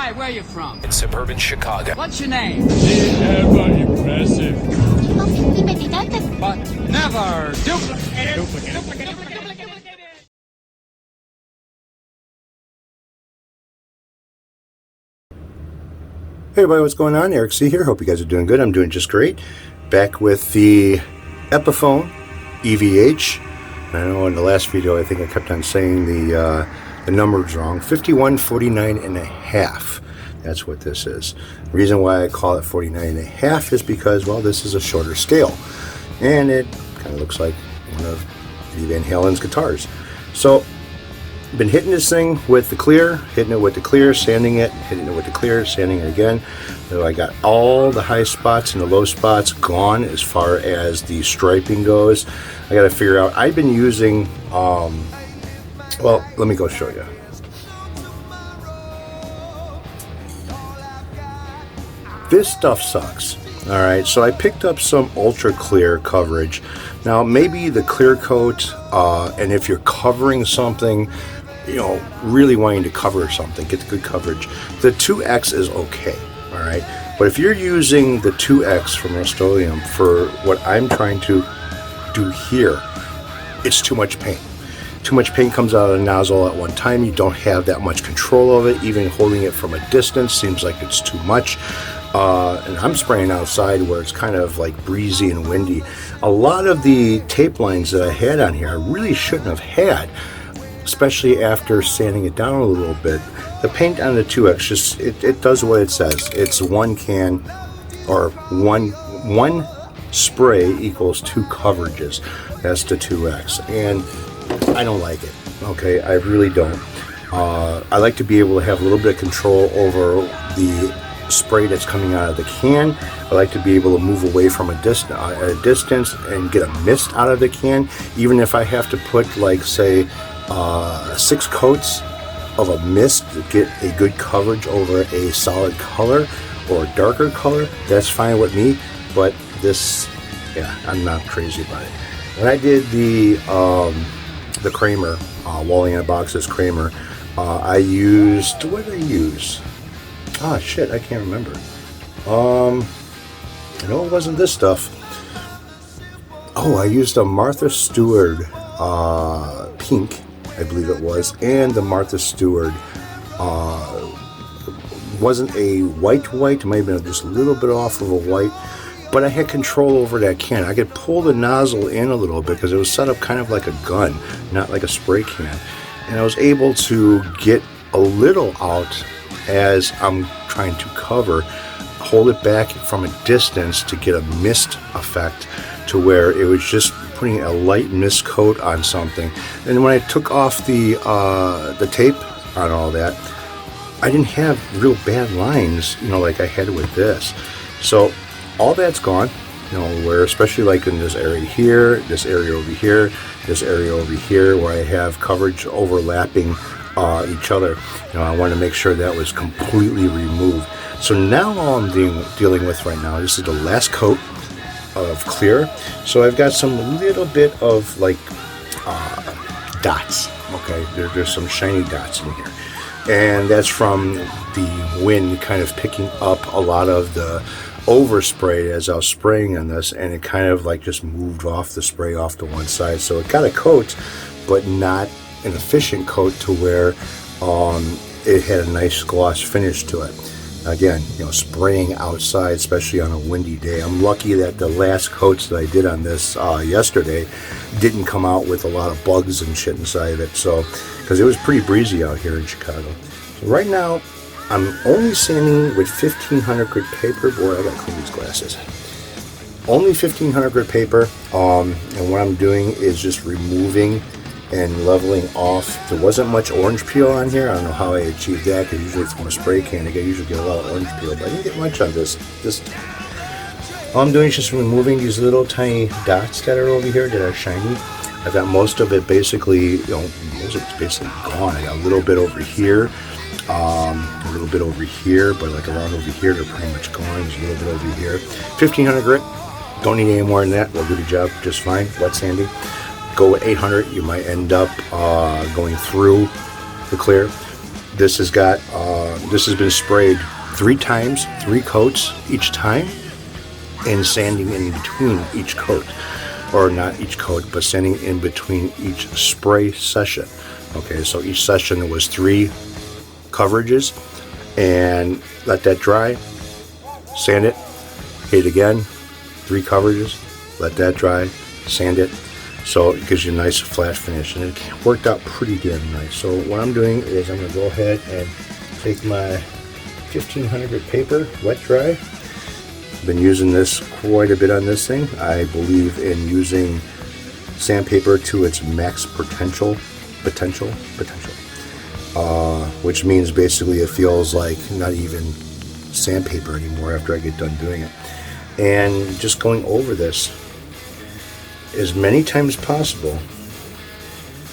Hi, where are you from? In suburban Chicago. What's your name? Ever impressive. But never duplicate. Hey everybody, what's going on? Eric C here. Hope you guys are doing good. I'm doing just great. Back with the Epiphone EVH. I know in the last video I think I kept on saying the numbers wrong. 5149 and a half. That's what this is. The reason why I call it 49 and a half is because, well, this is a shorter scale. And it kind of looks like one of Van Halen's guitars. So been hitting this thing with the clear, hitting it with the clear, sanding it, hitting it with the clear, sanding it again. So I got all the high spots and the low spots gone as far as the striping goes. I got to figure out, I've been using, well, let me go show you. This stuff sucks. All right, so I picked up some ultra clear coverage. Now maybe the clear coat, and if you're covering something, you know, really wanting to cover something, get the good coverage, the 2X is okay, all right? But if you're using the 2X from Rust-Oleum for what I'm trying to do here, it's too much paint. Too much paint comes out of the nozzle at one time. You don't have that much control of it. Even holding it from a distance seems like it's too much. And I'm spraying outside where it's kind of like breezy and windy. A lot of the tape lines that I had on here I really shouldn't have had, especially after sanding it down a little bit. The paint on the 2X just it does what it says. It's one can, or one spray equals two coverages. That's the 2X, and I don't like it. Okay, I really don't. I like to be able to have a little bit of control over the spray that's coming out of the can. I like to be able to move away from a distance and get a mist out of the can, even if I have to put, like, say 6 coats of a mist to get a good coverage over a solid color or a darker color. That's fine with me, but this, yeah, I'm not crazy about it. When I did the Kramer, Wally in a Box's Kramer, I used, what did I use? Ah, shit, I can't remember. I know it wasn't this stuff. Oh, I used a Martha Stewart pink, I believe it was, and the Martha Stewart wasn't a white, it might have been just a little bit off of a white, but I had control over that can. I could pull the nozzle in a little bit because it was set up kind of like a gun, not like a spray can. And I was able to get a little out as I'm trying to cover, hold it back from a distance to get a mist effect to where it was just putting a light mist coat on something. And when I took off the tape on all that, I didn't have real bad lines, you know, like I had with this. So all that's gone, you know, where especially like in this area here, this area over here, this area over here, where I have coverage overlapping each other. You know, I want to make sure that was completely removed. So now all I'm dealing with right now, this is the last coat of clear. So I've got some little bit of like dots. Okay, there's some shiny dots in here, and that's from the wind kind of picking up a lot of the overspray as I was spraying on this, and it kind of like just moved off the spray off to one side. So it got a coat, but not an efficient coat to where it had a nice gloss finish to it. Again, you know, spraying outside, especially on a windy day. I'm lucky that the last coats that I did on this yesterday didn't come out with a lot of bugs and shit inside of it. So, because it was pretty breezy out here in Chicago. So right now, I'm only sanding with 1500 grit paper. Boy, I gotta clean these glasses. Only 1500 grit paper, and what I'm doing is just removing and leveling off. There wasn't much orange peel on here. I don't know how I achieved that, because usually from a spray can I usually get a lot of orange peel, but I didn't get much on this time. All I'm doing is just removing these little tiny dots that are over here that are shiny. I've got most of it basically, you know, most of it's basically gone. I got a little bit over here, a little bit over here, but like around over here they're pretty much gone. There's a little bit over here. 1500 grit, don't need any more than that. We'll do the job just fine. Wet sanding. Go with 800, you might end up going through the clear. This has got this has been sprayed 3 times, 3 coats each time, and sanding in between each coat, or not each coat, but sanding in between each spray session. Okay, so each session was 3 coverages, and let that dry, sand it, hit it again, 3 coverages, let that dry, sand it, so it gives you a nice flat finish, and it worked out pretty damn nice. So what I'm doing is I'm going to go ahead and take my 1500 grit paper, wet dry. I've been using this quite a bit on this thing. I believe in using sandpaper to its max potential, which means basically it feels like not even sandpaper anymore after I get done doing it. And just going over this as many times as possible,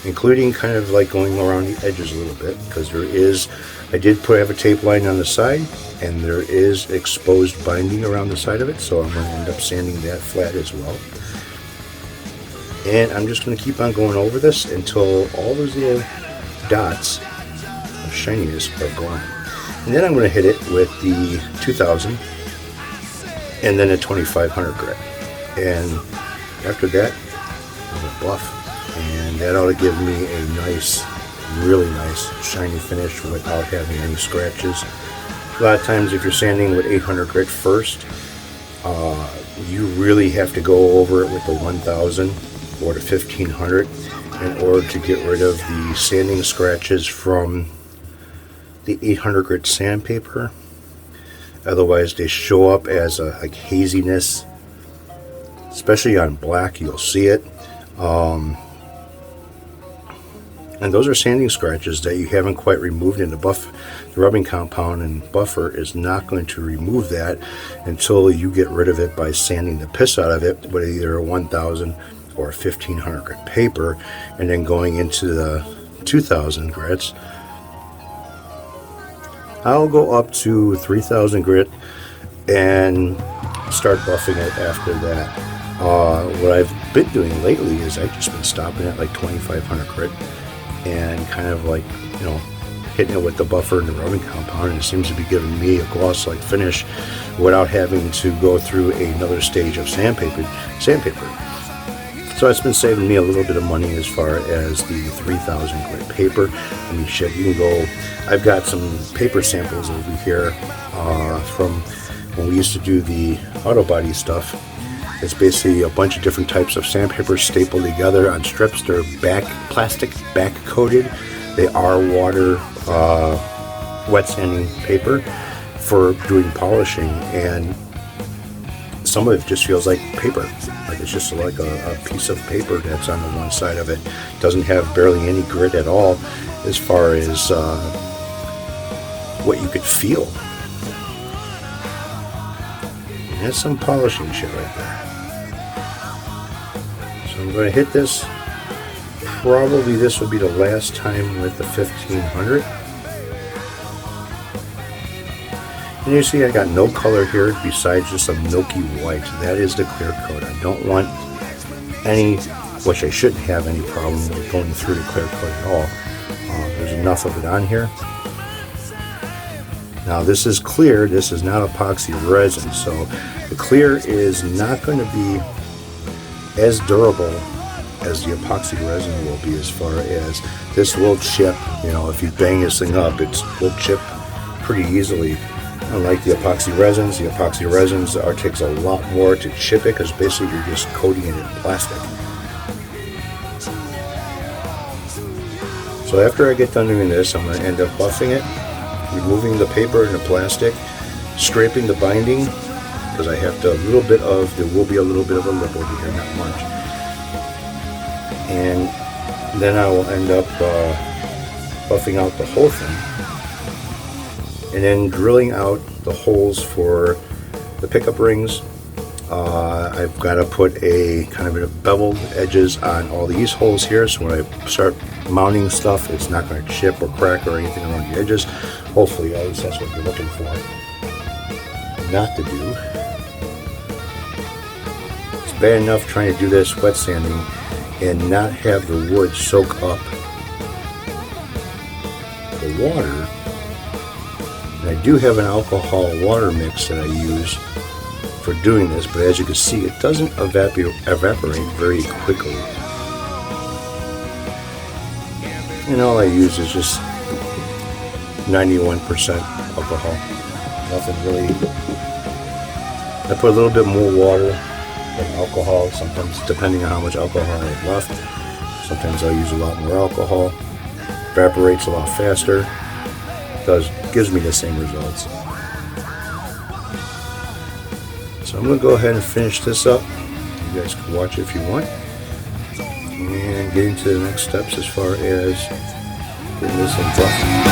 including kind of like going around the edges a little bit, because I did have a tape line on the side, and there is exposed binding around the side of it, so I'm going to end up sanding that flat as well. And I'm just going to keep on going over this until all those little dots of shininess are gone. And then I'm going to hit it with the 2000 and then a 2500 grit. And after that, I'm going to buff. And that ought to give me a nice, really nice shiny finish without having any scratches. A lot of times if you're sanding with 800 grit first, you really have to go over it with the 1000 or the 1500 in order to get rid of the sanding scratches from the 800 grit sandpaper. Otherwise they show up as a like haziness, especially on black, you'll see it. And those are sanding scratches that you haven't quite removed in the buff. The rubbing compound and buffer is not going to remove that until you get rid of it by sanding the piss out of it with either a 1000 or a 1500 grit paper, and then going into the 2000 grits. I'll go up to 3000 grit and start buffing it after that. What I've been doing lately is I've just been stopping at like 2500 grit and kind of like, you know, hitting it with the buffer and the rubbing compound, and it seems to be giving me a gloss-like finish without having to go through another stage of sandpaper. So it's been saving me a little bit of money as far as the 3000 grit paper. I mean, shit, you can go, I've got some paper samples over here from when we used to do the auto body stuff. It's basically a bunch of different types of sandpaper stapled together on strips. They're plastic back coated. They are water wet sanding paper for doing polishing, and some of it just feels like paper. Like it's just like a piece of paper that's on the one side of it. Doesn't have barely any grit at all as far as what you could feel. And that's some polishing shit right there. So I'm going to hit this. Probably this will be the last time with the 1500. And you see I got no color here besides just a milky white. That is the clear coat. I don't want any, which I shouldn't have any problem with going through the clear coat at all. There's enough of it on here. Now this is clear, this is not epoxy resin, so the clear is not going to be as durable as the epoxy resin will be, as far as this will chip. You know, if you bang this thing up, it will chip pretty easily. Unlike the epoxy resins takes a lot more to chip it, because basically you're just coating it in plastic. So after I get done doing this, I'm going to end up buffing it, removing the paper and the plastic, scraping the binding, because I have to there will be a little bit of a lip over here, not much. And then I will end up buffing out the whole thing, and then drilling out the holes for the pickup rings. I've got to put a kind of a beveled edges on all these holes here, so when I start mounting stuff, it's not going to chip or crack or anything around the edges. Hopefully, at least that's what you're looking for not to do. It's bad enough trying to do this wet sanding and not have the wood soak up the water. And I do have an alcohol water mix that I use for doing this, but as you can see, it doesn't evaporate very quickly. And all I use is just 91% alcohol. Nothing really. I put a little bit more water than alcohol, sometimes depending on how much alcohol I have left. Sometimes I'll use a lot more alcohol. Evaporates a lot faster. Gives me the same results. So I'm going to go ahead and finish this up. You guys can watch it if you want. And get into the next steps as far as getting this in rough.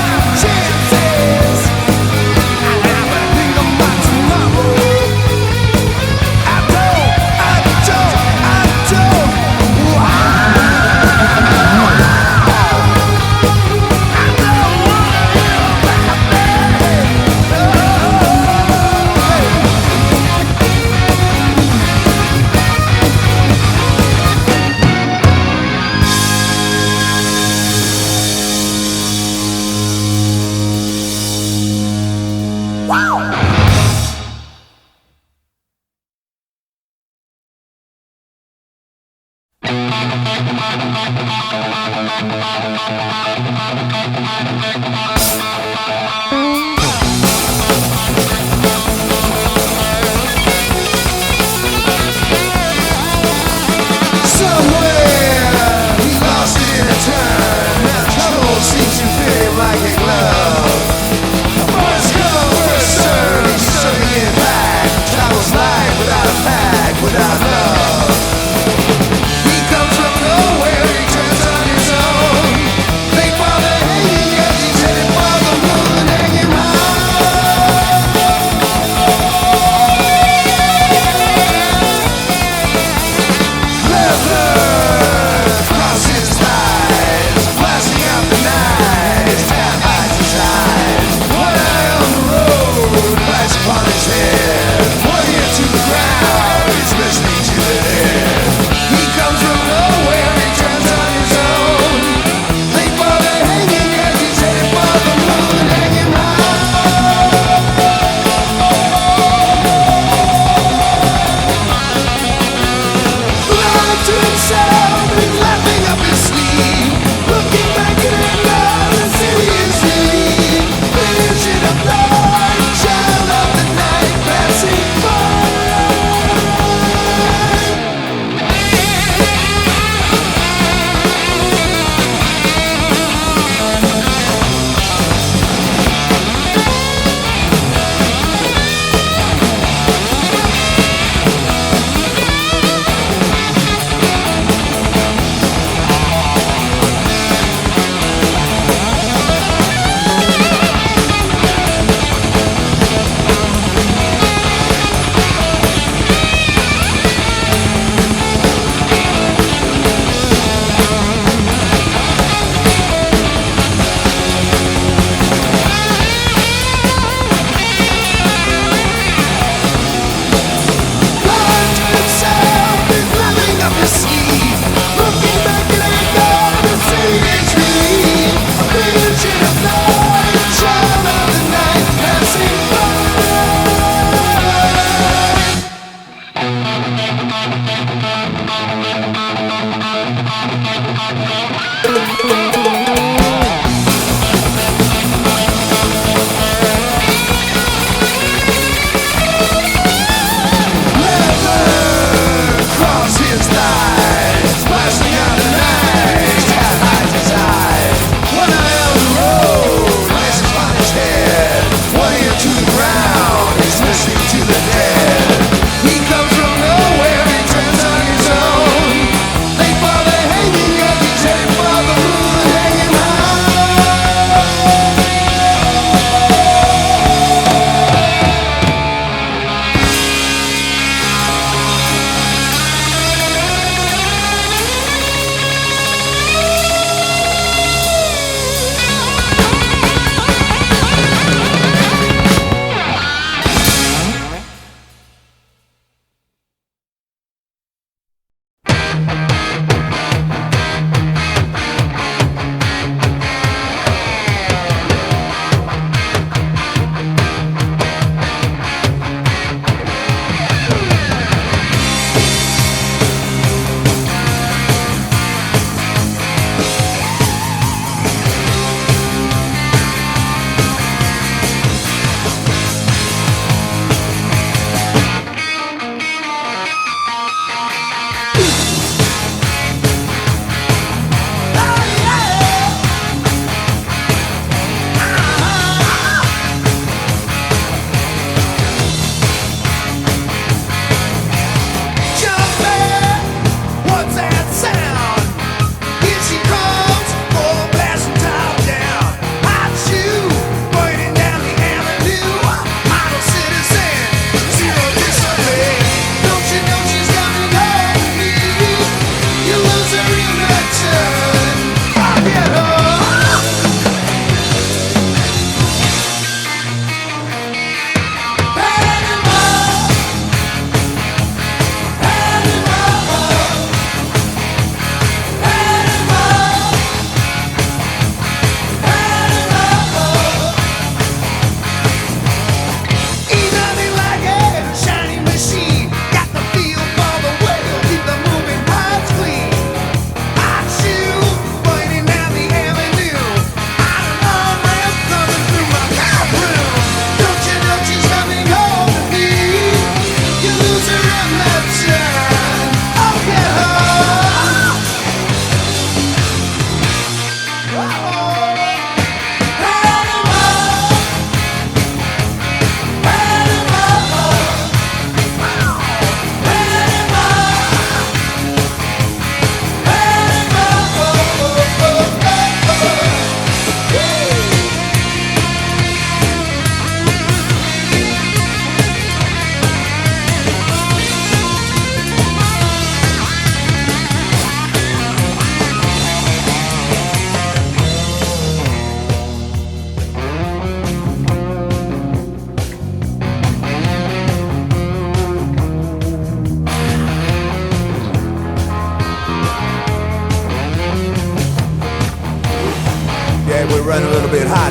Hanging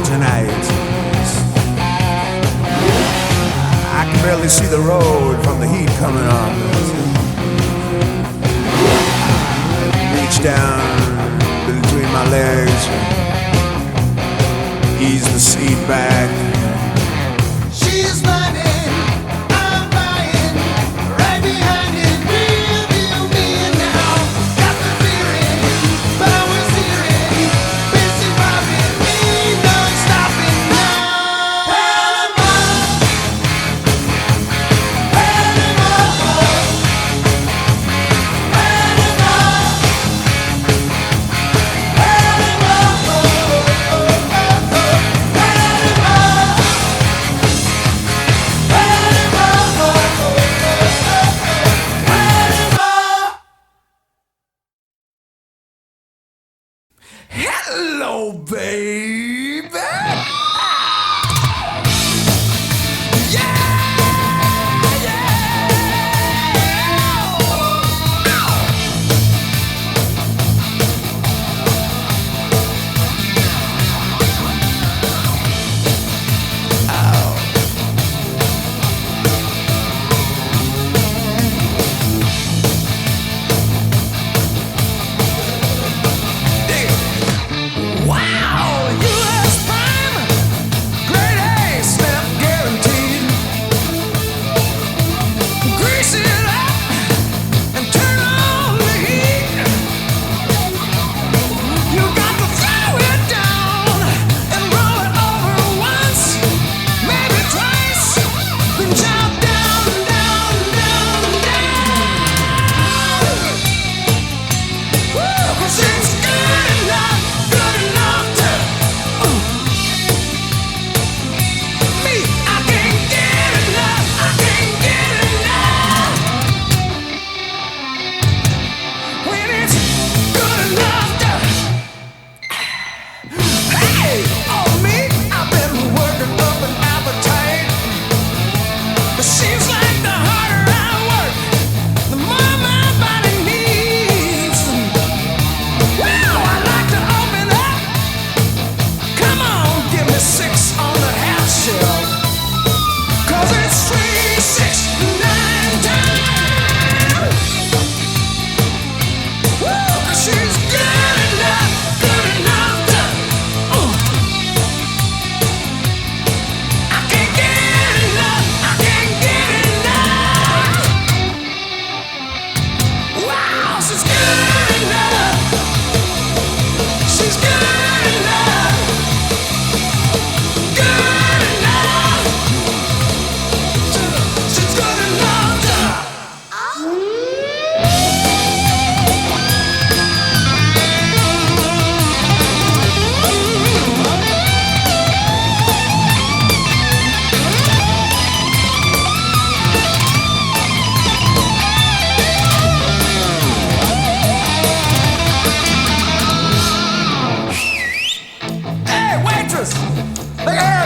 tonight. I can barely see the road from the heat coming on. Reach down between my legs, ease the seat back. She's running, I'm buying, right behind it, real deal me now. Got the feeling, power steering, busy robbing me, no stopping now. Panama, Panama, hello, baby. Wow, U.S. Prime, grade A, snap guaranteed. Grease it up and turn on the heat. You got to throw it down and roll it over once, maybe twice, then jump down, down, down, down. Woo, 'cause it's good enough to me. I can't get enough. I can't get enough. When it's good enough to, hey, on me, I've been working up an appetite. It seems like the harder I work, the more my body needs. Wow, I like to open up. Come on, give me 6 on the half shell. 'Cause it's 3, 6, 9 time. Woo, 'cause she's good enough to, I can't get enough, I can't get enough. Wow, she's good enough. She's good enough. Good enough. She's good enough to. Hey, waitress! The air